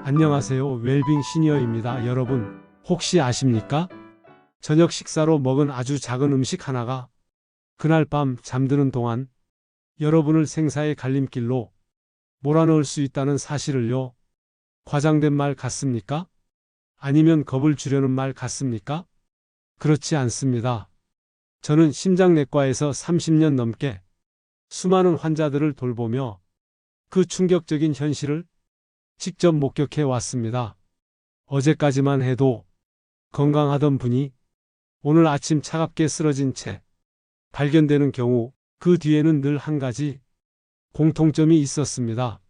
안녕하세요. 웰빙 시니어입니다. 여러분, 혹시 아십니까? 저녁 식사로 먹은 아주 작은 음식 하나가 그날 밤 잠드는 동안 여러분을 생사의 갈림길로 몰아넣을 수 있다는 사실을요. 과장된 말 같습니까? 아니면 겁을 주려는 말 같습니까? 그렇지 않습니다. 저는 심장내과에서 30년 넘게 수많은 환자들을 돌보며 그 충격적인 현실을 직접 목격해 왔습니다. 어제까지만 해도 건강하던 분이 오늘 아침 차갑게 쓰러진 채 발견되는 경우 그 뒤에는 늘 한 가지 공통점이 있었습니다.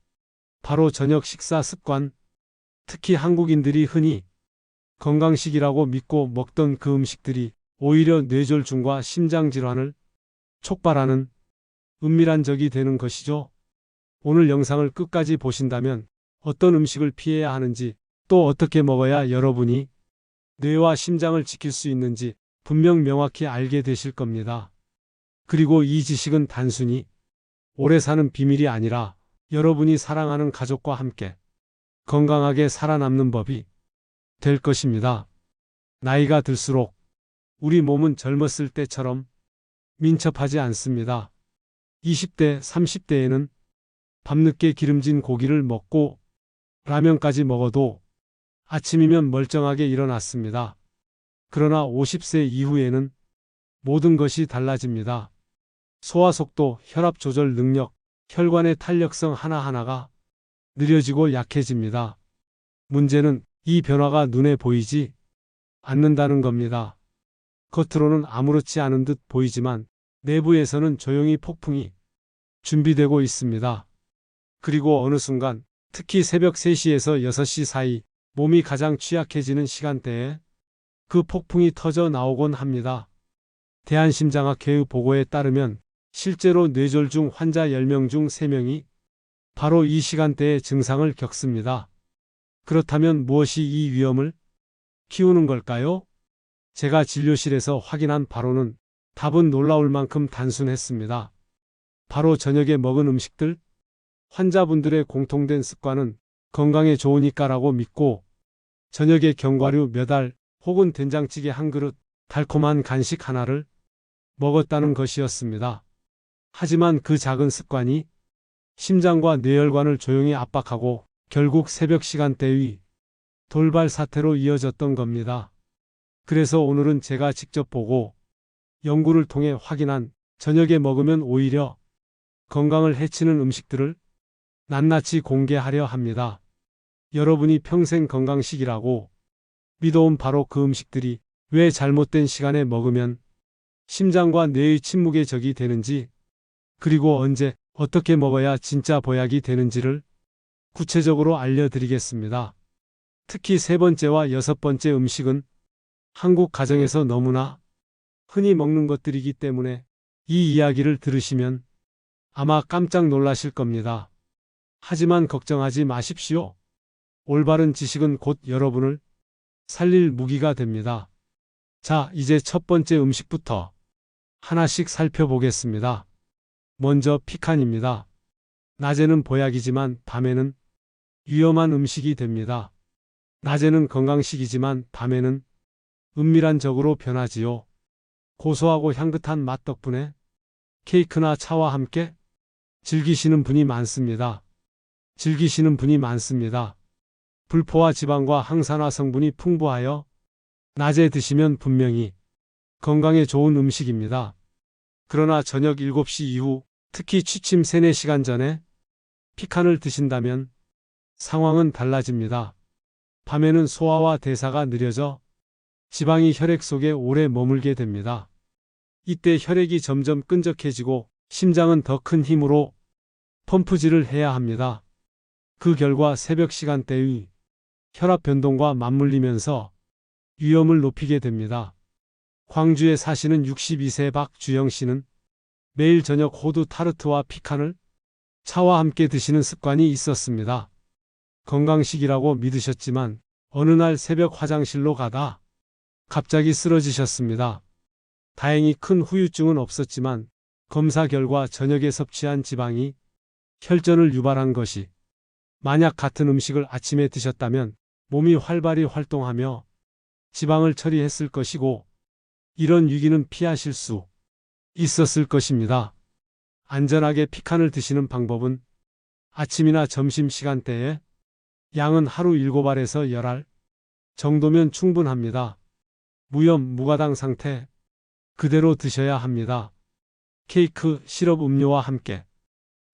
바로 저녁 식사 습관, 특히 한국인들이 흔히 건강식이라고 믿고 먹던 그 음식들이 오히려 뇌졸중과 심장질환을 촉발하는 은밀한 적이 되는 것이죠. 오늘 영상을 끝까지 보신다면 어떤 음식을 피해야 하는지, 또 어떻게 먹어야 여러분이 뇌와 심장을 지킬 수 있는지 분명 명확히 알게 되실 겁니다. 그리고 이 지식은 단순히 오래 사는 비밀이 아니라 여러분이 사랑하는 가족과 함께 건강하게 살아남는 법이 될 것입니다. 나이가 들수록 우리 몸은 젊었을 때처럼 민첩하지 않습니다. 20대, 30대에는 밤늦게 기름진 고기를 먹고 라면까지 먹어도 아침이면 멀쩡하게 일어났습니다. 그러나 50세 이후에는 모든 것이 달라집니다. 소화속도, 혈압 조절 능력, 혈관의 탄력성 하나하나가 느려지고 약해집니다. 문제는 이 변화가 눈에 보이지 않는다는 겁니다. 겉으로는 아무렇지 않은 듯 보이지만 내부에서는 조용히 폭풍이 준비되고 있습니다. 그리고 어느 순간, 특히 새벽 3시에서 6시 사이 몸이 가장 취약해지는 시간대에 그 폭풍이 터져 나오곤 합니다. 대한심장학회의 보고에 따르면 실제로 뇌졸중 환자 10명 중 3명이 바로 이 시간대에 증상을 겪습니다. 그렇다면 무엇이 이 위험을 키우는 걸까요? 제가 진료실에서 확인한 바로는 답은 놀라울 만큼 단순했습니다. 바로 저녁에 먹은 음식들, 환자분들의 공통된 습관은 건강에 좋으니까라고 믿고 저녁에 견과류 몇 알 혹은 된장찌개 한 그릇, 달콤한 간식 하나를 먹었다는 것이었습니다. 하지만 그 작은 습관이 심장과 뇌혈관을 조용히 압박하고 결국 새벽 시간대의 돌발 사태로 이어졌던 겁니다. 그래서 오늘은 제가 직접 보고 연구를 통해 확인한 저녁에 먹으면 오히려 건강을 해치는 음식들을 낱낱이 공개하려 합니다. 여러분이 평생 건강식이라고 믿어온 바로 그 음식들이 왜 잘못된 시간에 먹으면 심장과 뇌의 침묵의 적이 되는지, 그리고 언제 어떻게 먹어야 진짜 보약이 되는지를 구체적으로 알려드리겠습니다. 특히 세 번째와 여섯 번째 음식은 한국 가정에서 너무나 흔히 먹는 것들이기 때문에 이 이야기를 들으시면 아마 깜짝 놀라실 겁니다. 하지만 걱정하지 마십시오. 올바른 지식은 곧 여러분을 살릴 무기가 됩니다. 자, 이제 첫 번째 음식부터 하나씩 살펴보겠습니다. 먼저 피칸입니다. 낮에는 보약이지만 밤에는 위험한 음식이 됩니다. 낮에는 건강식이지만 밤에는 은밀한 적으로 변하지요. 고소하고 향긋한 맛 덕분에 케이크나 차와 함께 즐기시는 분이 많습니다. 불포화 지방과 항산화 성분이 풍부하여 낮에 드시면 분명히 건강에 좋은 음식입니다. 그러나 저녁 7시 이후, 특히 취침 3, 4시간 전에 피칸을 드신다면 상황은 달라집니다. 밤에는 소화와 대사가 느려져 지방이 혈액 속에 오래 머물게 됩니다. 이때 혈액이 점점 끈적해지고 심장은 더 큰 힘으로 펌프질을 해야 합니다. 그 결과 새벽 시간대의 혈압 변동과 맞물리면서 위험을 높이게 됩니다. 광주에 사시는 62세 박주영 씨는 매일 저녁 호두 타르트와 피칸을 차와 함께 드시는 습관이 있었습니다. 건강식이라고 믿으셨지만 어느 날 새벽 화장실로 가다 갑자기 쓰러지셨습니다. 다행히 큰 후유증은 없었지만 검사 결과 저녁에 섭취한 지방이 혈전을 유발한 것이 만약 같은 음식을 아침에 드셨다면 몸이 활발히 활동하며 지방을 처리했을 것이고 이런 위기는 피하실 수 있었을 것입니다. 안전하게 피칸을 드시는 방법은 아침이나 점심 시간대에 양은 하루 7알에서 10알 정도면 충분합니다. 무염, 무가당 상태 그대로 드셔야 합니다. 케이크, 시럽 음료와 함께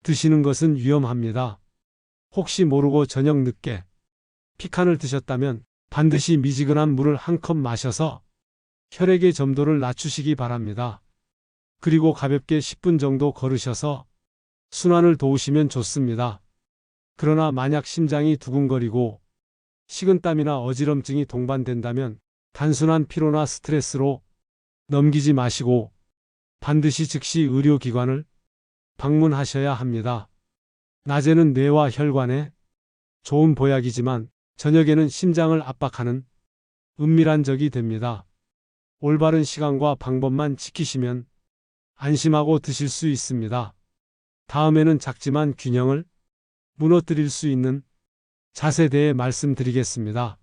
드시는 것은 위험합니다. 혹시 모르고 저녁 늦게 피칸을 드셨다면 반드시 미지근한 물을 한 컵 마셔서 혈액의 점도를 낮추시기 바랍니다. 그리고 가볍게 10분 정도 걸으셔서 순환을 도우시면 좋습니다. 그러나 만약 심장이 두근거리고 식은땀이나 어지럼증이 동반된다면 단순한 피로나 스트레스로 넘기지 마시고 반드시 즉시 의료기관을 방문하셔야 합니다. 낮에는 뇌와 혈관에 좋은 보약이지만 저녁에는 심장을 압박하는 은밀한 적이 됩니다. 올바른 시간과 방법만 지키시면 안심하고 드실 수 있습니다. 다음에는 작지만 균형을 무너뜨릴 수 있는 잣에 대해 말씀드리겠습니다.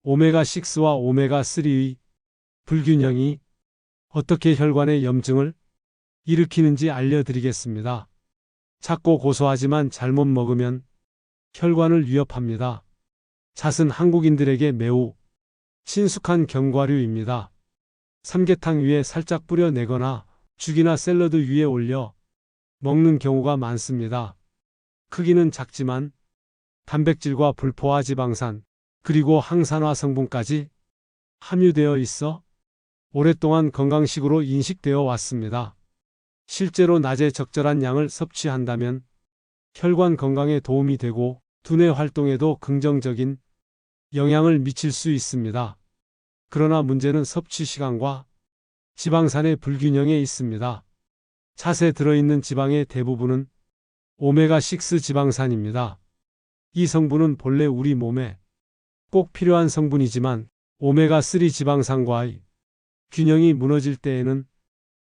오메가6와 오메가3의 불균형이 어떻게 혈관의 염증을 일으키는지 알려드리겠습니다. 작고 고소하지만 잘못 먹으면 혈관을 위협합니다. 잣은 한국인들에게 매우 친숙한 견과류입니다. 삼계탕 위에 살짝 뿌려 내거나 죽이나 샐러드 위에 올려 먹는 경우가 많습니다. 크기는 작지만 단백질과 불포화 지방산 그리고 항산화 성분까지 함유되어 있어 오랫동안 건강식으로 인식되어 왔습니다. 실제로 낮에 적절한 양을 섭취한다면 혈관 건강에 도움이 되고 두뇌 활동에도 긍정적인 영향을 미칠 수 있습니다. 그러나 문제는 섭취 시간과 지방산의 불균형에 있습니다. 잣에 들어있는 지방의 대부분은 오메가6 지방산입니다. 이 성분은 본래 우리 몸에 꼭 필요한 성분이지만 오메가3 지방산과의 균형이 무너질 때에는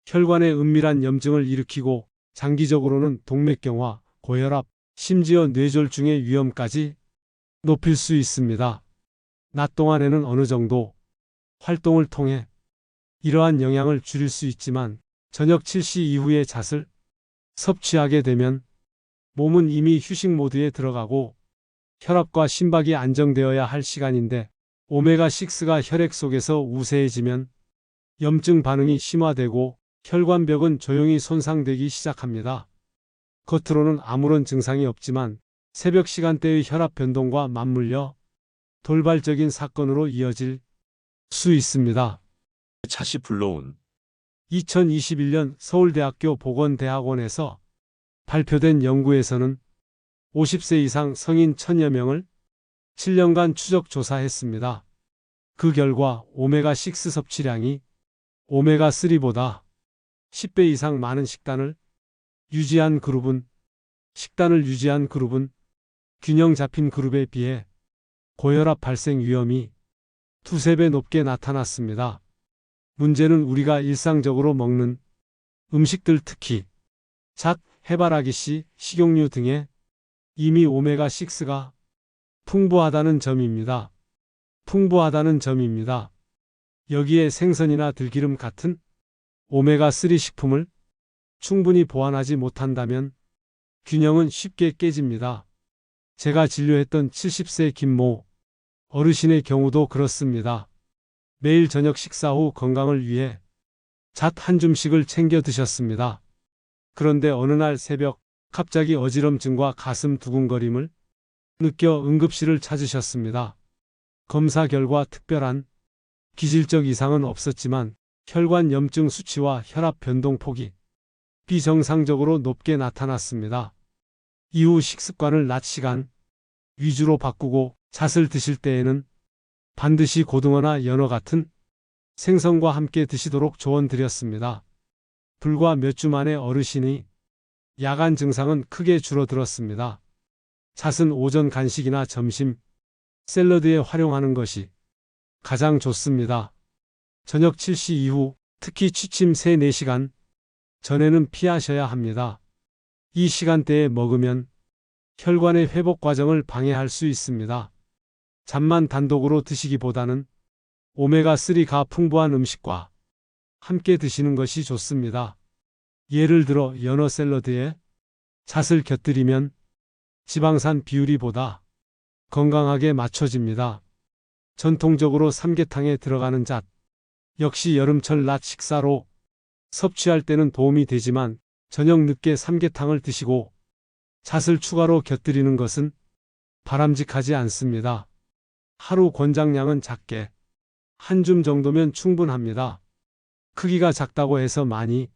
혈관에 은밀한 염증을 일으키고 장기적으로는 동맥경화, 고혈압, 심지어 뇌졸중의 위험까지 높일 수 있습니다. 낮 동안에는 어느 정도 활동을 통해 이러한 영향을 줄일 수 있지만 저녁 7시 이후에 잣을 섭취하게 되면 몸은 이미 휴식 모드에 들어가고 혈압과 심박이 안정되어야 할 시간인데 오메가6가 혈액 속에서 우세해지면 염증 반응이 심화되고 혈관벽은 조용히 손상되기 시작합니다. 겉으로는 아무런 증상이 없지만 새벽 시간대의 혈압 변동과 맞물려 돌발적인 사건으로 이어질 수 있습니다. 잣이 불러온 2021년 서울대학교 보건대학원에서 발표된 연구에서는 50세 이상 성인 1000여 명을 7년간 추적 조사했습니다. 그 결과 오메가6 섭취량이 오메가3보다 10배 이상 많은 식단을 유지한 그룹은 균형 잡힌 그룹에 비해 고혈압 발생 위험이 두세 배 높게 나타났습니다. 문제는 우리가 일상적으로 먹는 음식들 특히 잣, 해바라기씨, 식용유 등에 이미 오메가6가 풍부하다는 점입니다. 여기에 생선이나 들기름 같은 오메가3 식품을 충분히 보완하지 못한다면 균형은 쉽게 깨집니다. 제가 진료했던 70세 김모 어르신의 경우도 그렇습니다. 매일 저녁 식사 후 건강을 위해 잣 한 줌씩을 챙겨 드셨습니다. 그런데 어느 날 새벽 갑자기 어지럼증과 가슴 두근거림을 느껴 응급실을 찾으셨습니다. 검사 결과 특별한 기질적 이상은 없었지만 혈관 염증 수치와 혈압 변동 폭이 비정상적으로 높게 나타났습니다. 이후 식습관을 낮 시간 위주로 바꾸고 잣을 드실 때에는 반드시 고등어나 연어 같은 생선과 함께 드시도록 조언드렸습니다. 불과 몇 주 만에 어르신의 야간 증상은 크게 줄어들었습니다. 잣은 오전 간식이나 점심 샐러드에 활용하는 것이 가장 좋습니다. 저녁 7시 이후, 특히 취침 3-4시간 전에는 피하셔야 합니다. 이 시간대에 먹으면 혈관의 회복 과정을 방해할 수 있습니다. 잠만 단독으로 드시기보다는 오메가3가 풍부한 음식과 함께 드시는 것이 좋습니다. 예를 들어 연어 샐러드에 잣을 곁들이면 지방산 비율이 보다 건강하게 맞춰집니다. 전통적으로 삼계탕에 들어가는 잣 역시 여름철 낮 식사로 섭취할 때는 도움이 되지만 저녁 늦게 삼계탕을 드시고 잣을 추가로 곁들이는 것은 바람직하지 않습니다. 하루 권장량은 작게 한 줌 정도면 충분합니다. 크기가 작다고 해서 많이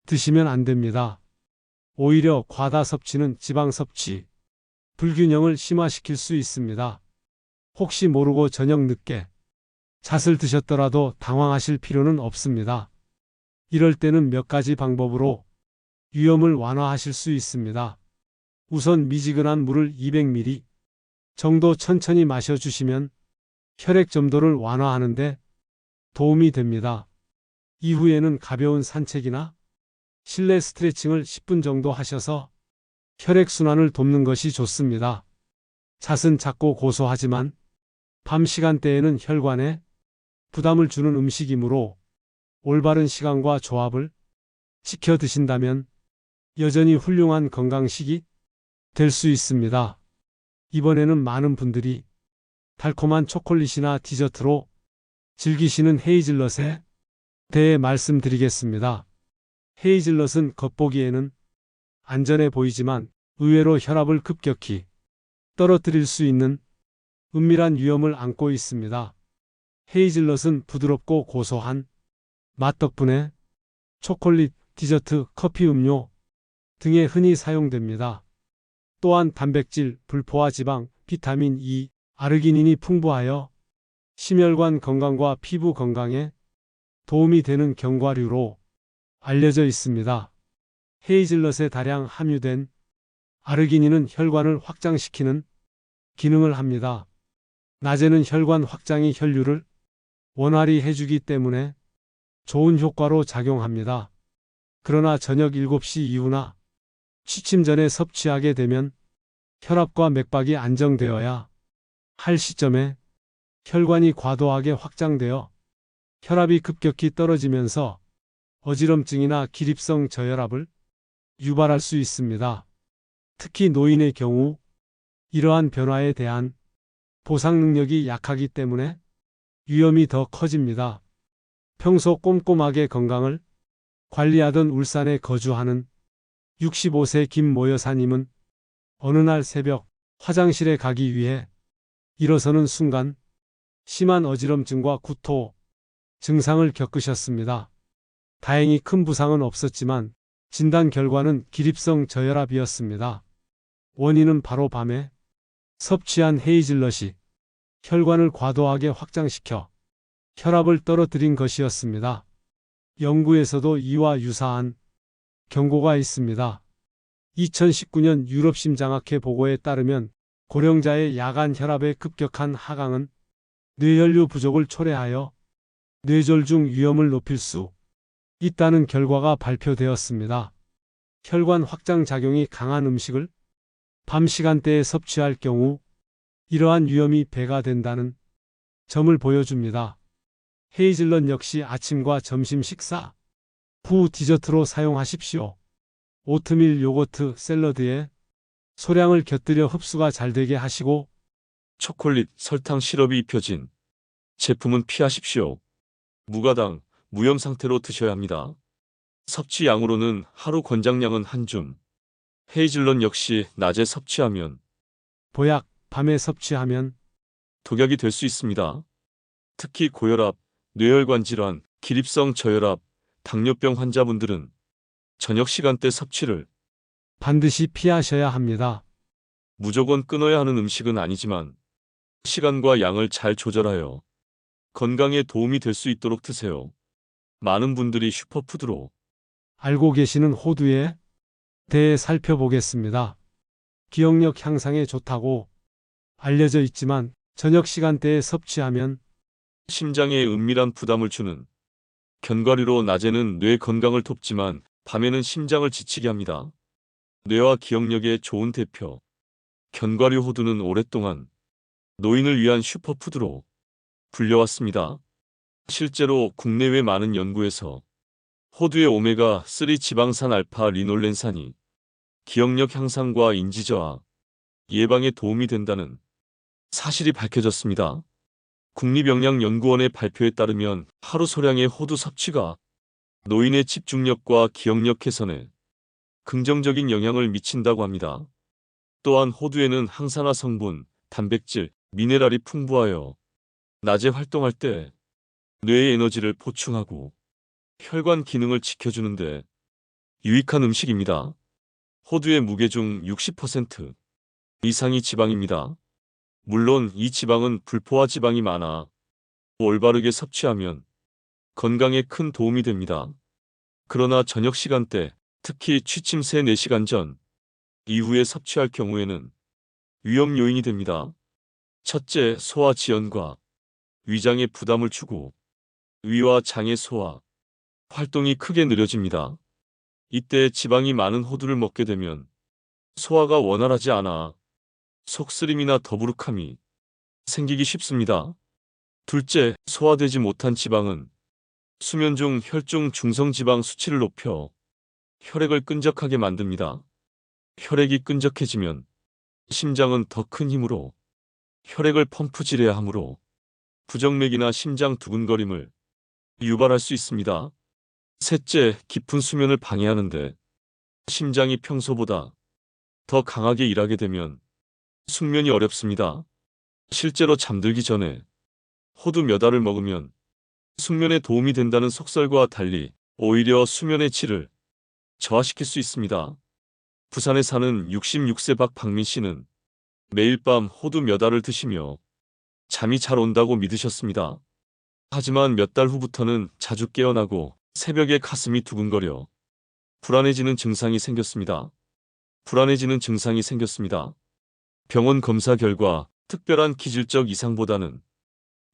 드시면 안 됩니다. 오히려 과다 섭취는 지방 섭취, 불균형을 심화시킬 수 있습니다. 혹시 모르고 저녁 늦게 잣을 드셨더라도 당황하실 필요는 없습니다. 이럴 때는 몇 가지 방법으로 위험을 완화하실 수 있습니다. 우선 미지근한 물을 200ml 정도 천천히 마셔주시면 혈액 점도를 완화하는 데 도움이 됩니다. 이후에는 가벼운 산책이나 실내 스트레칭을 10분 정도 하셔서 혈액순환을 돕는 것이 좋습니다. 잣은 작고 고소하지만 밤 시간대에는 혈관에 부담을 주는 음식이므로 올바른 시간과 조합을 지켜 드신다면 여전히 훌륭한 건강식이 될 수 있습니다. 이번에는 많은 분들이 달콤한 초콜릿이나 디저트로 즐기시는 헤이즐넛에 대해 말씀드리겠습니다. 헤이즐넛은 겉보기에는 안전해 보이지만 의외로 혈압을 급격히 떨어뜨릴 수 있는 은밀한 위험을 안고 있습니다. 헤이즐넛은 부드럽고 고소한 맛 덕분에 초콜릿, 디저트, 커피 음료 등에 흔히 사용됩니다. 또한 단백질, 불포화 지방, 비타민 E, 아르기닌이 풍부하여 심혈관 건강과 피부 건강에 도움이 되는 견과류로 알려져 있습니다. 헤이즐넛에 다량 함유된 아르기닌은 혈관을 확장시키는 기능을 합니다. 낮에는 혈관 확장이 혈류를 원활히 해주기 때문에 좋은 효과로 작용합니다. 그러나 저녁 7시 이후나 취침 전에 섭취하게 되면 혈압과 맥박이 안정되어야 할 시점에 혈관이 과도하게 확장되어 혈압이 급격히 떨어지면서 어지럼증이나 기립성 저혈압을 유발할 수 있습니다. 특히 노인의 경우 이러한 변화에 대한 보상 능력이 약하기 때문에 위험이 더 커집니다. 평소 꼼꼼하게 건강을 관리하던 울산에 거주하는 65세 김모 여사님은 어느 날 새벽 화장실에 가기 위해 일어서는 순간 심한 어지럼증과 구토 증상을 겪으셨습니다. 다행히 큰 부상은 없었지만 진단 결과는 기립성 저혈압이었습니다. 원인은 바로 밤에 섭취한 헤이즐넛이 혈관을 과도하게 확장시켜 혈압을 떨어뜨린 것이었습니다. 연구에서도 이와 유사한 경고가 있습니다. 2019년 유럽 심장학회 보고에 따르면 고령자의 야간 혈압의 급격한 하강은 뇌혈류 부족을 초래하여 뇌졸중 위험을 높일 수 있다는 결과가 발표되었습니다. 혈관 확장 작용이 강한 음식을 밤 시간대에 섭취할 경우 이러한 위험이 배가 된다는 점을 보여줍니다. 헤이즐넛 역시 아침과 점심 식사 후 디저트로 사용하십시오. 오트밀 요거트 샐러드에 소량을 곁들여 흡수가 잘 되게 하시고 초콜릿, 설탕 시럽이 입혀진 제품은 피하십시오. 무가당, 무염 상태로 드셔야 합니다. 섭취 양으로는 하루 권장량은 한 줌. 헤이즐넛 역시 낮에 섭취하면 보약, 밤에 섭취하면 독약이 될 수 있습니다. 특히 고혈압, 뇌혈관 질환, 기립성 저혈압, 당뇨병 환자분들은 저녁 시간대 섭취를 반드시 피하셔야 합니다. 무조건 끊어야 하는 음식은 아니지만 시간과 양을 잘 조절하여 건강에 도움이 될 수 있도록 드세요. 많은 분들이 슈퍼푸드로 알고 계시는 호두에 대해 살펴보겠습니다. 기억력 향상에 좋다고 알려져 있지만 저녁 시간대에 섭취하면 심장에 은밀한 부담을 주는 견과류로 낮에는 뇌 건강을 돕지만 밤에는 심장을 지치게 합니다. 뇌와 기억력에 좋은 대표 견과류 호두는 오랫동안 노인을 위한 슈퍼푸드로 불려왔습니다. 실제로 국내외 많은 연구에서 호두의 오메가3 지방산 알파 리놀렌산이 기억력 향상과 인지 저하, 예방에 도움이 된다는 사실이 밝혀졌습니다. 국립영양연구원의 발표에 따르면 하루 소량의 호두 섭취가 노인의 집중력과 기억력 개선에 긍정적인 영향을 미친다고 합니다. 또한 호두에는 항산화 성분, 단백질, 미네랄이 풍부하여 낮에 활동할 때 뇌의 에너지를 보충하고 혈관 기능을 지켜주는데 유익한 음식입니다. 호두의 무게 중 60% 이상이 지방입니다. 물론 이 지방은 불포화 지방이 많아 올바르게 섭취하면 건강에 큰 도움이 됩니다. 그러나 저녁 시간대, 특히 취침새 4시간 전, 이후에 섭취할 경우에는 위험 요인이 됩니다. 첫째, 소화 지연과 위장에 부담을 주고 위와 장의 소화, 활동이 크게 느려집니다. 이때 지방이 많은 호두를 먹게 되면 소화가 원활하지 않아 속쓰림이나 더부룩함이 생기기 쉽습니다. 둘째, 소화되지 못한 지방은 수면 중 혈중 중성지방 수치를 높여 혈액을 끈적하게 만듭니다. 혈액이 끈적해지면 심장은 더 큰 힘으로 혈액을 펌프질해야 하므로 부정맥이나 심장 두근거림을 유발할 수 있습니다. 셋째, 깊은 수면을 방해하는데 심장이 평소보다 더 강하게 일하게 되면 숙면이 어렵습니다. 실제로 잠들기 전에 호두 몇 알을 먹으면 숙면에 도움이 된다는 속설과 달리 오히려 수면의 질을 저하시킬 수 있습니다. 부산에 사는 66세 박박민 씨는 매일 밤 호두 몇 알을 드시며 잠이 잘 온다고 믿으셨습니다. 하지만 몇 달 후부터는 자주 깨어나고 새벽에 가슴이 두근거려 불안해지는 증상이 생겼습니다. 병원 검사 결과 특별한 기질적 이상보다는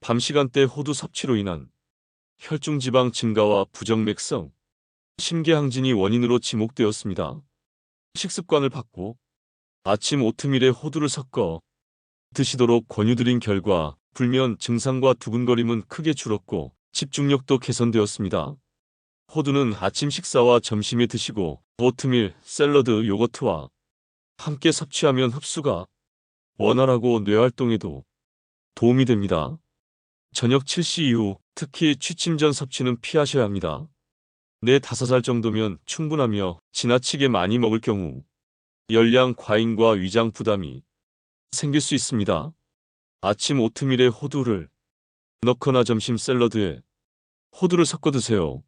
밤 시간대 호두 섭취로 인한 혈중 지방 증가와 부정맥성, 심계항진이 원인으로 지목되었습니다. 식습관을 바꾸고 아침 오트밀에 호두를 섞어 드시도록 권유드린 결과 불면 증상과 두근거림은 크게 줄었고 집중력도 개선되었습니다. 호두는 아침 식사와 점심에 드시고 오트밀, 샐러드, 요거트와 함께 섭취하면 흡수가 원활하고 뇌활동에도 도움이 됩니다. 저녁 7시 이후, 특히 취침 전 섭취는 피하셔야 합니다. 4~5알 정도면 충분하며 지나치게 많이 먹을 경우 열량 과잉과 위장 부담이 생길 수 있습니다. 아침 오트밀에 호두를 넣거나 점심 샐러드에 호두를 섞어 드세요.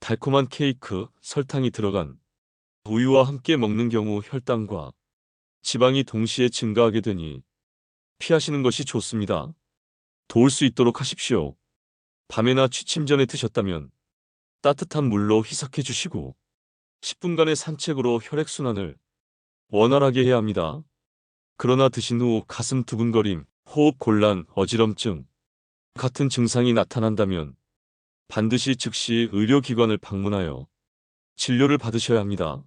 달콤한 케이크, 설탕이 들어간 우유와 함께 먹는 경우 혈당과 지방이 동시에 증가하게 되니 피하시는 것이 좋습니다. 도울 수 있도록 하십시오. 밤에나 취침 전에 드셨다면 따뜻한 물로 희석해 주시고 10분간의 산책으로 혈액순환을 원활하게 해야 합니다. 그러나 드신 후 가슴 두근거림, 호흡 곤란, 어지럼증 같은 증상이 나타난다면 반드시 즉시 의료기관을 방문하여 진료를 받으셔야 합니다.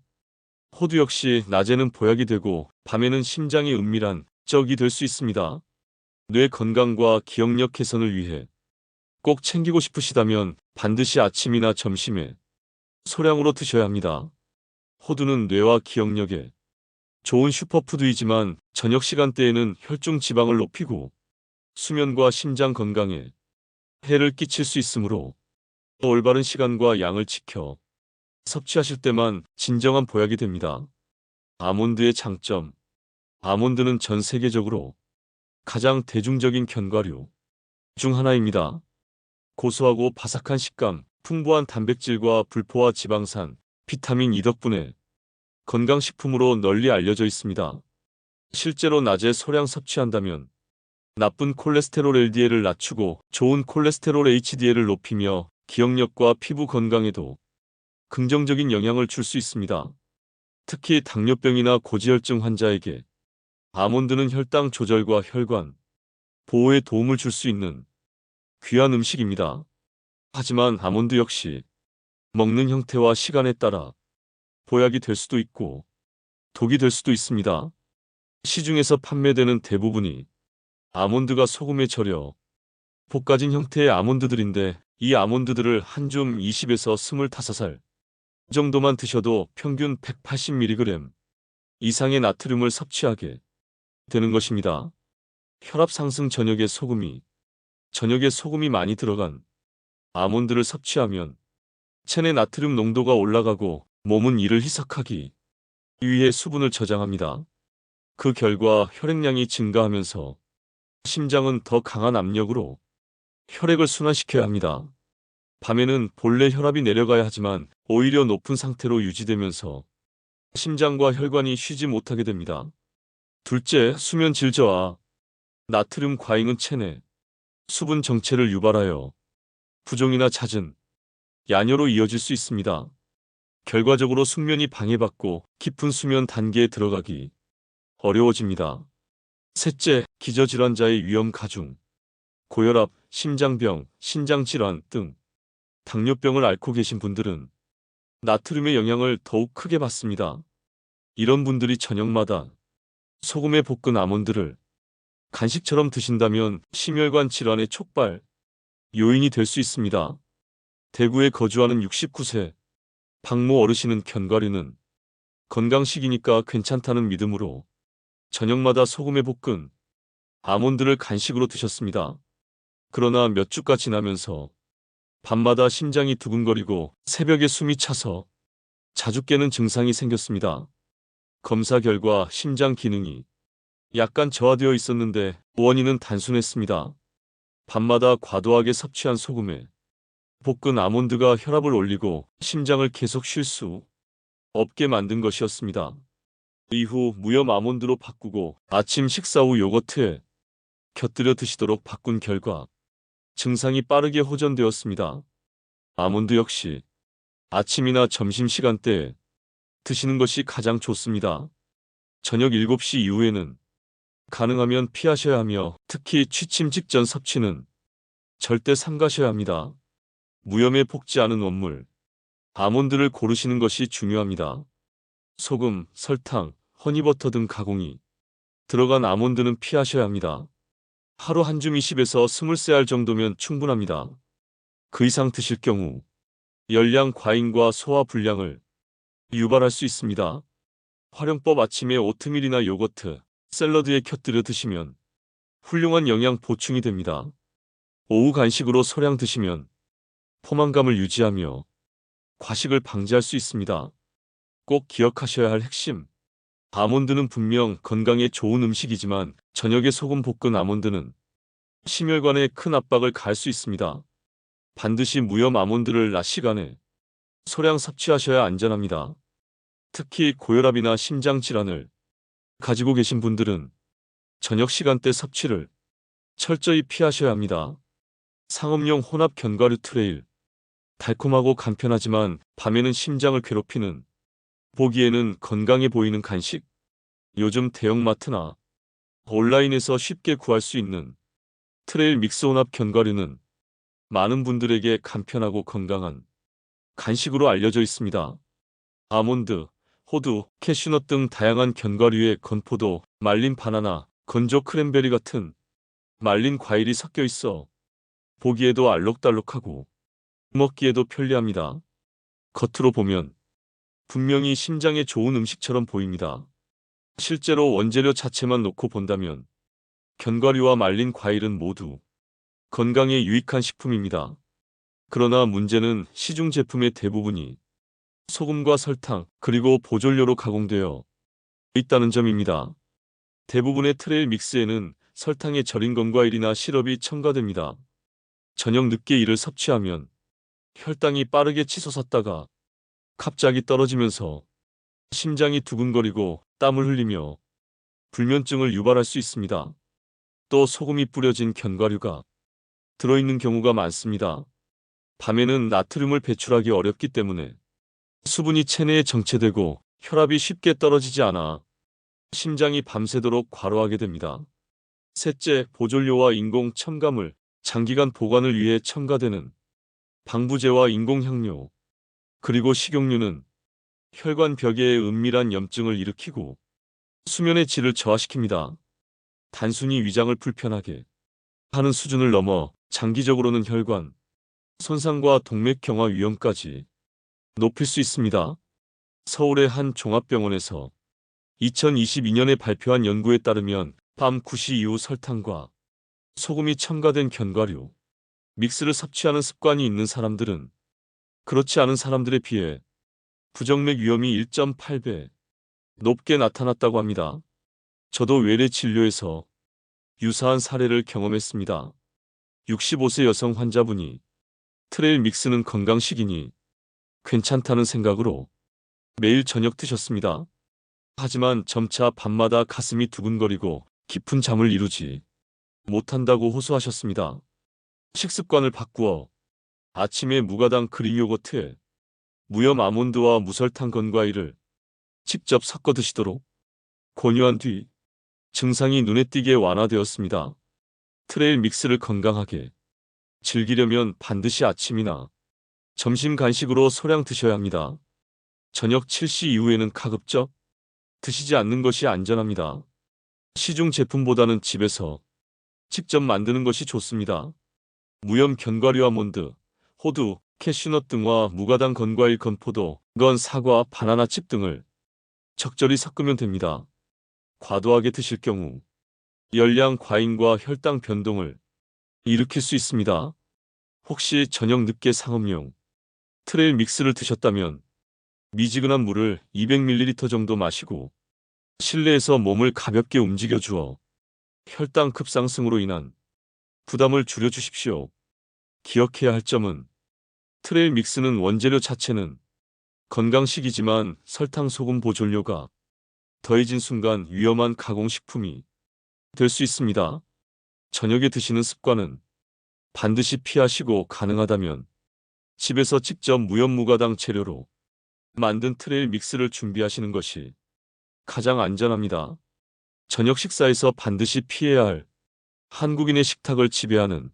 호두 역시 낮에는 보약이 되고 밤에는 심장에 은밀한 적이 될 수 있습니다. 뇌 건강과 기억력 개선을 위해 꼭 챙기고 싶으시다면 반드시 아침이나 점심에 소량으로 드셔야 합니다. 호두는 뇌와 기억력에 좋은 슈퍼푸드이지만 저녁 시간대에는 혈중 지방을 높이고 수면과 심장 건강에 해를 끼칠 수 있으므로 올바른 시간과 양을 지켜 섭취하실 때만 진정한 보약이 됩니다. 아몬드의 장점. 아몬드는 전 세계적으로 가장 대중적인 견과류 중 하나입니다. 고소하고 바삭한 식감, 풍부한 단백질과 불포화 지방산, 비타민 E 덕분에 건강식품으로 널리 알려져 있습니다. 실제로 낮에 소량 섭취한다면 나쁜 콜레스테롤 LDL을 낮추고 좋은 콜레스테롤 HDL을 높이며 기억력과 피부 건강에도 긍정적인 영향을 줄 수 있습니다. 특히 당뇨병이나 고지혈증 환자에게 아몬드는 혈당 조절과 혈관 보호에 도움을 줄 수 있는 귀한 음식입니다. 하지만 아몬드 역시 먹는 형태와 시간에 따라 보약이 될 수도 있고 독이 될 수도 있습니다. 시중에서 판매되는 대부분이 아몬드가 소금에 절여 볶아진 형태의 아몬드들인데, 이 아몬드들을 한 줌 20에서 25살 정도만 드셔도 평균 180mg 이상의 나트륨을 섭취하게 되는 것입니다. 혈압 상승 저녁에 소금이 많이 들어간 아몬드를 섭취하면 체내 나트륨 농도가 올라가고 몸은 이를 희석하기 위해 수분을 저장합니다. 그 결과 혈액량이 증가하면서 심장은 더 강한 압력으로 혈액을 순환시켜야 합니다. 밤에는 본래 혈압이 내려가야 하지만 오히려 높은 상태로 유지되면서 심장과 혈관이 쉬지 못하게 됩니다. 둘째, 수면 질 저하. 나트륨 과잉은 체내 수분 정체를 유발하여 부종이나 잦은 야뇨로 이어질 수 있습니다. 결과적으로 숙면이 방해받고 깊은 수면 단계에 들어가기 어려워집니다. 셋째, 기저질환자의 위험 가중. 고혈압, 심장병, 신장질환 등 당뇨병을 앓고 계신 분들은 나트륨의 영향을 더욱 크게 받습니다. 이런 분들이 저녁마다 소금에 볶은 아몬드를 간식처럼 드신다면 심혈관 질환의 촉발 요인이 될 수 있습니다. 대구에 거주하는 69세 박모 어르신은 견과류는 건강식이니까 괜찮다는 믿음으로 저녁마다 소금에 볶은 아몬드를 간식으로 드셨습니다. 그러나 몇 주가 지나면서 밤마다 심장이 두근거리고 새벽에 숨이 차서 자주 깨는 증상이 생겼습니다. 검사 결과 심장 기능이 약간 저하되어 있었는데 원인은 단순했습니다. 밤마다 과도하게 섭취한 소금에 볶은 아몬드가 혈압을 올리고 심장을 계속 쉴 수 없게 만든 것이었습니다. 이후 무염 아몬드로 바꾸고 아침 식사 후 요거트에 곁들여 드시도록 바꾼 결과 증상이 빠르게 호전되었습니다. 아몬드 역시 아침이나 점심시간대에 드시는 것이 가장 좋습니다. 저녁 7시 이후에는 가능하면 피하셔야 하며, 특히 취침 직전 섭취는 절대 삼가셔야 합니다. 무염에 볶지 않은 원물, 아몬드를 고르시는 것이 중요합니다. 소금, 설탕, 허니버터 등 가공이 들어간 아몬드는 피하셔야 합니다. 하루 한 줌 20에서 23알 정도면 충분합니다. 그 이상 드실 경우 열량 과잉과 소화 불량을 유발할 수 있습니다. 활용법: 아침에 오트밀이나 요거트, 샐러드에 곁들여 드시면 훌륭한 영양 보충이 됩니다. 오후 간식으로 소량 드시면 포만감을 유지하며 과식을 방지할 수 있습니다. 꼭 기억하셔야 할 핵심: 아몬드는 분명 건강에 좋은 음식이지만 저녁에 소금 볶은 아몬드는 심혈관에 큰 압박을 가할 수 있습니다. 반드시 무염 아몬드를 낮 시간에 소량 섭취하셔야 안전합니다. 특히 고혈압이나 심장 질환을 가지고 계신 분들은 저녁 시간대 섭취를 철저히 피하셔야 합니다. 상업용 혼합 견과류 트레일. 달콤하고 간편하지만 밤에는 심장을 괴롭히는, 보기에는 건강해 보이는 간식. 요즘 대형마트나 온라인에서 쉽게 구할 수 있는 트레일 믹스 혼합 견과류는 많은 분들에게 간편하고 건강한 간식으로 알려져 있습니다. 아몬드, 호두, 캐슈넛 등 다양한 견과류에 건포도, 말린 바나나, 건조 크랜베리 같은 말린 과일이 섞여 있어 보기에도 알록달록하고 먹기에도 편리합니다. 겉으로 보면 분명히 심장에 좋은 음식처럼 보입니다. 실제로 원재료 자체만 놓고 본다면 견과류와 말린 과일은 모두 건강에 유익한 식품입니다. 그러나 문제는 시중 제품의 대부분이 소금과 설탕, 그리고 보존료로 가공되어 있다는 점입니다. 대부분의 트레일 믹스에는 설탕에 절인 건과일이나 시럽이 첨가됩니다. 저녁 늦게 이를 섭취하면 혈당이 빠르게 치솟았다가 갑자기 떨어지면서 심장이 두근거리고 땀을 흘리며 불면증을 유발할 수 있습니다. 또 소금이 뿌려진 견과류가 들어있는 경우가 많습니다. 밤에는 나트륨을 배출하기 어렵기 때문에 수분이 체내에 정체되고 혈압이 쉽게 떨어지지 않아 심장이 밤새도록 과로하게 됩니다. 셋째, 보존료와 인공 첨가물. 장기간 보관을 위해 첨가되는 방부제와 인공향료, 그리고 식용유는 혈관 벽에 은밀한 염증을 일으키고 수면의 질을 저하시킵니다. 단순히 위장을 불편하게 하는 수준을 넘어 장기적으로는 혈관 손상과 동맥경화 위험까지 높일 수 있습니다. 서울의 한 종합병원에서 2022년에 발표한 연구에 따르면 밤 9시 이후 설탕과 소금이 첨가된 견과류, 믹스를 섭취하는 습관이 있는 사람들은 그렇지 않은 사람들에 비해 부정맥 위험이 1.8배 높게 나타났다고 합니다. 저도 외래 진료에서 유사한 사례를 경험했습니다. 65세 여성 환자분이 트레일 믹스는 건강식이니 괜찮다는 생각으로 매일 저녁 드셨습니다. 하지만 점차 밤마다 가슴이 두근거리고 깊은 잠을 이루지 못한다고 호소하셨습니다. 식습관을 바꾸어 아침에 무가당 그릭 요거트에 무염 아몬드와 무설탕 건과일을 직접 섞어 드시도록 권유한 뒤 증상이 눈에 띄게 완화되었습니다. 트레일 믹스를 건강하게 즐기려면 반드시 아침이나 점심 간식으로 소량 드셔야 합니다. 저녁 7시 이후에는 가급적 드시지 않는 것이 안전합니다. 시중 제품보다는 집에서 직접 만드는 것이 좋습니다. 무염 견과류 아몬드, 호두, 캐슈넛 등과 무가당 건과일 건포도, 건 사과, 바나나칩 등을 적절히 섞으면 됩니다. 과도하게 드실 경우 열량 과잉과 혈당 변동을 일으킬 수 있습니다. 혹시 저녁 늦게 상업용 트레일 믹스를 드셨다면 미지근한 물을 200ml 정도 마시고 실내에서 몸을 가볍게 움직여 주어 혈당 급상승으로 인한 부담을 줄여 주십시오. 기억해야 할 점은 트레일 믹스는 원재료 자체는 건강식이지만 설탕, 소금, 보존료가 더해진 순간 위험한 가공식품이 될 수 있습니다. 저녁에 드시는 습관은 반드시 피하시고 가능하다면 집에서 직접 무염 무가당 재료로 만든 트레일 믹스를 준비하시는 것이 가장 안전합니다. 저녁 식사에서 반드시 피해야 할 한국인의 식탁을 지배하는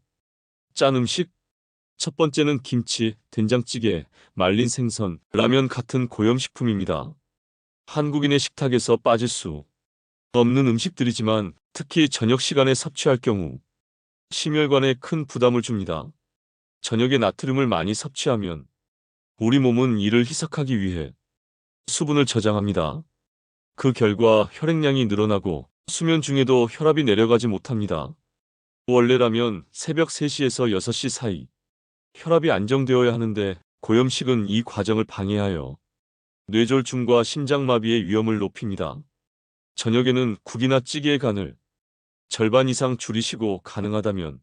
짠 음식. 첫 번째는 김치, 된장찌개, 말린 생선, 라면 같은 고염식품입니다. 한국인의 식탁에서 빠질 수 없는 음식들이지만 특히 저녁 시간에 섭취할 경우 심혈관에 큰 부담을 줍니다. 저녁에 나트륨을 많이 섭취하면 우리 몸은 이를 희석하기 위해 수분을 저장합니다. 그 결과 혈액량이 늘어나고 수면 중에도 혈압이 내려가지 못합니다. 원래라면 새벽 3시에서 6시 사이 혈압이 안정되어야 하는데 고염식은 이 과정을 방해하여 뇌졸중과 심장마비의 위험을 높입니다. 저녁에는 국이나 찌개의 간을 절반 이상 줄이시고 가능하다면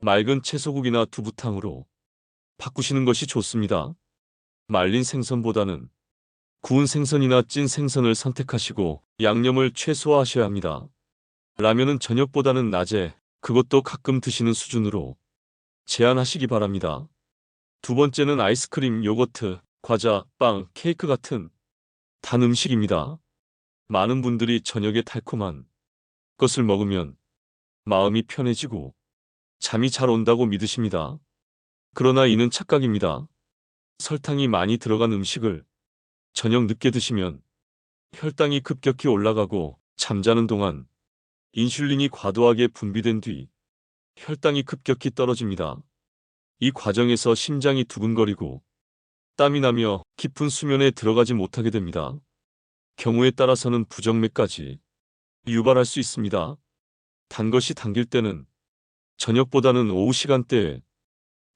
맑은 채소국이나 두부탕으로 바꾸시는 것이 좋습니다. 말린 생선보다는 구운 생선이나 찐 생선을 선택하시고 양념을 최소화하셔야 합니다. 라면은 저녁보다는 낮에 그것도 가끔 드시는 수준으로 제한하시기 바랍니다. 두 번째는 아이스크림, 요거트, 과자, 빵, 케이크 같은 단 음식입니다. 많은 분들이 저녁에 달콤한 것을 먹으면 마음이 편해지고 잠이 잘 온다고 믿으십니다. 그러나 이는 착각입니다. 설탕이 많이 들어간 음식을 저녁 늦게 드시면 혈당이 급격히 올라가고 잠자는 동안 인슐린이 과도하게 분비된 뒤 혈당이 급격히 떨어집니다. 이 과정에서 심장이 두근거리고 땀이 나며 깊은 수면에 들어가지 못하게 됩니다. 경우에 따라서는 부정맥까지 유발할 수 있습니다. 단 것이 당길 때는 저녁보다는 오후 시간대에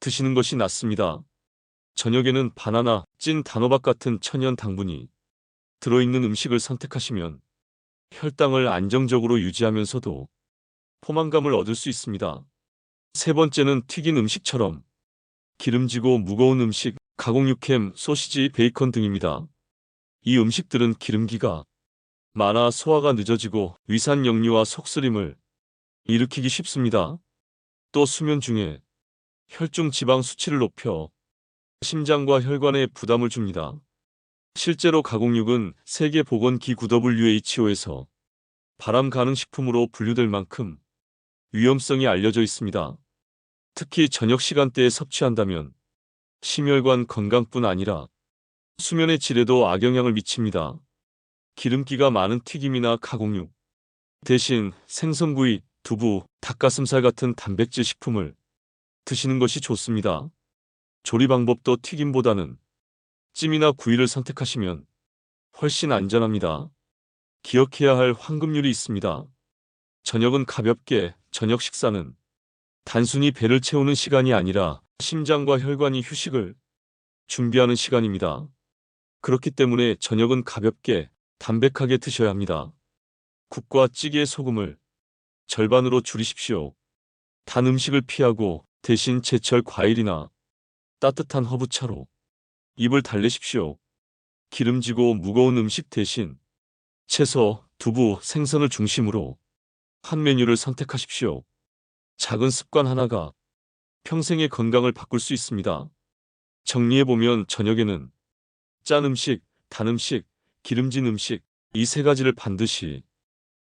드시는 것이 낫습니다. 저녁에는 바나나, 찐 단호박 같은 천연 당분이 들어있는 음식을 선택하시면 혈당을 안정적으로 유지하면서도 포만감을 얻을 수 있습니다. 세 번째는 튀긴 음식처럼 기름지고 무거운 음식, 가공육햄, 소시지, 베이컨 등입니다. 이 음식들은 기름기가 많아 소화가 늦어지고 위산 역류와 속쓰림을 일으키기 쉽습니다. 또 수면 중에 혈중 지방 수치를 높여 심장과 혈관에 부담을 줍니다. 실제로 가공육은 세계보건기구 WHO에서 발암 가능 식품으로 분류될 만큼 위험성이 알려져 있습니다. 특히 저녁 시간대에 섭취한다면 심혈관 건강뿐 아니라 수면의 질에도 악영향을 미칩니다. 기름기가 많은 튀김이나 가공육. 대신 생선구이, 두부, 닭가슴살 같은 단백질 식품을 드시는 것이 좋습니다. 조리 방법도 튀김보다는 찜이나 구이를 선택하시면 훨씬 안전합니다. 기억해야 할 황금률이 있습니다. 저녁은 가볍게, 저녁 식사는 단순히 배를 채우는 시간이 아니라 심장과 혈관이 휴식을 준비하는 시간입니다. 그렇기 때문에 저녁은 가볍게, 담백하게 드셔야 합니다. 국과 찌개의 소금을 절반으로 줄이십시오. 단 음식을 피하고 대신 제철 과일이나 따뜻한 허브차로 입을 달래십시오. 기름지고 무거운 음식 대신 채소, 두부, 생선을 중심으로 한 메뉴를 선택하십시오. 작은 습관 하나가 평생의 건강을 바꿀 수 있습니다. 정리해보면 저녁에는 짠 음식, 단 음식, 기름진 음식, 이 세 가지를 반드시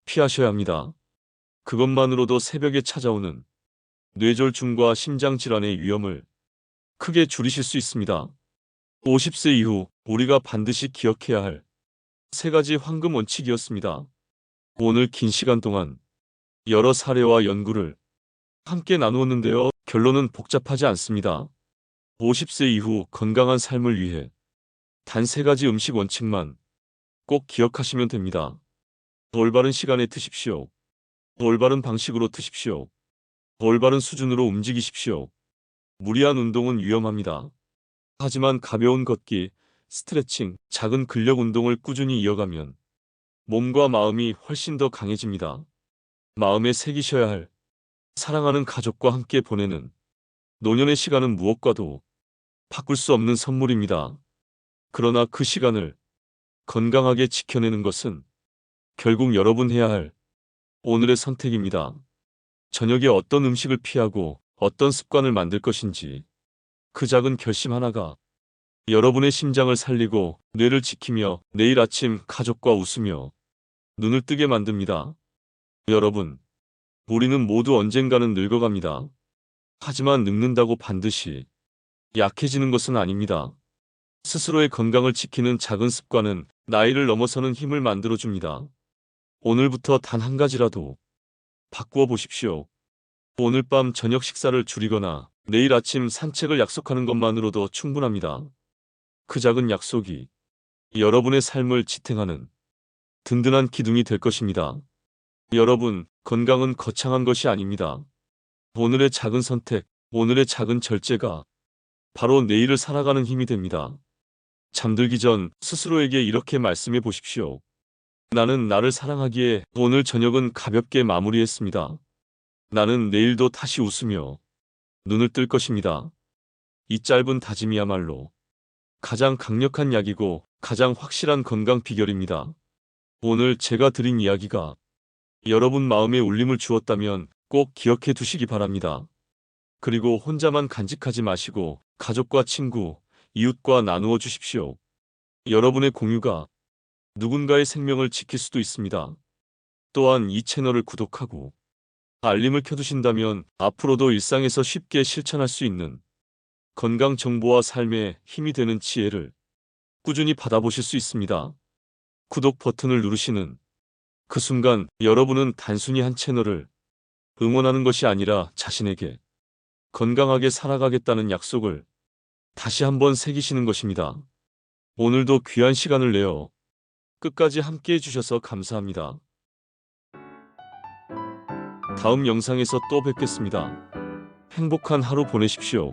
피하셔야 합니다. 그것만으로도 새벽에 찾아오는 뇌졸중과 심장질환의 위험을 크게 줄이실 수 있습니다. 50세 이후 우리가 반드시 기억해야 할 세 가지 황금 원칙이었습니다. 오늘 긴 시간 동안 여러 사례와 연구를 함께 나누었는데요. 결론은 복잡하지 않습니다. 50세 이후 건강한 삶을 위해 단 세 가지 음식 원칙만 꼭 기억하시면 됩니다. 올바른 시간에 드십시오. 올바른 방식으로 드십시오. 올바른 수준으로 움직이십시오. 무리한 운동은 위험합니다. 하지만 가벼운 걷기, 스트레칭, 작은 근력 운동을 꾸준히 이어가면 몸과 마음이 훨씬 더 강해집니다. 마음에 새기셔야 할 사랑하는 가족과 함께 보내는 노년의 시간은 무엇과도 바꿀 수 없는 선물입니다. 그러나 그 시간을 건강하게 지켜내는 것은 결국 여러분 해야 할 오늘의 선택입니다. 저녁에 어떤 음식을 피하고 어떤 습관을 만들 것인지 그 작은 결심 하나가 여러분의 심장을 살리고 뇌를 지키며 내일 아침 가족과 웃으며 눈을 뜨게 만듭니다. 여러분, 우리는 모두 언젠가는 늙어갑니다. 하지만 늙는다고 반드시 약해지는 것은 아닙니다. 스스로의 건강을 지키는 작은 습관은 나이를 넘어서는 힘을 만들어줍니다. 오늘부터 단 한 가지라도 바꾸어 보십시오. 오늘 밤 저녁 식사를 줄이거나 내일 아침 산책을 약속하는 것만으로도 충분합니다. 그 작은 약속이 여러분의 삶을 지탱하는 든든한 기둥이 될 것입니다. 여러분, 건강은 거창한 것이 아닙니다. 오늘의 작은 선택, 오늘의 작은 절제가 바로 내일을 살아가는 힘이 됩니다. 잠들기 전 스스로에게 이렇게 말씀해 보십시오. 나는 나를 사랑하기에 오늘 저녁은 가볍게 마무리했습니다. 나는 내일도 다시 웃으며 눈을 뜰 것입니다. 이 짧은 다짐이야말로 가장 강력한 약이고 가장 확실한 건강 비결입니다. 오늘 제가 드린 이야기가 여러분 마음에 울림을 주었다면 꼭 기억해 두시기 바랍니다. 그리고 혼자만 간직하지 마시고 가족과 친구, 이웃과 나누어 주십시오. 여러분의 공유가 누군가의 생명을 지킬 수도 있습니다. 또한 이 채널을 구독하고 알림을 켜두신다면 앞으로도 일상에서 쉽게 실천할 수 있는 건강 정보와 삶에 힘이 되는 지혜를 꾸준히 받아보실 수 있습니다. 구독 버튼을 누르시는 그 순간 여러분은 단순히 한 채널을 응원하는 것이 아니라 자신에게 건강하게 살아가겠다는 약속을 다시 한번 새기시는 것입니다. 오늘도 귀한 시간을 내어 끝까지 함께 해주셔서 감사합니다. 다음 영상에서 또 뵙겠습니다. 행복한 하루 보내십시오.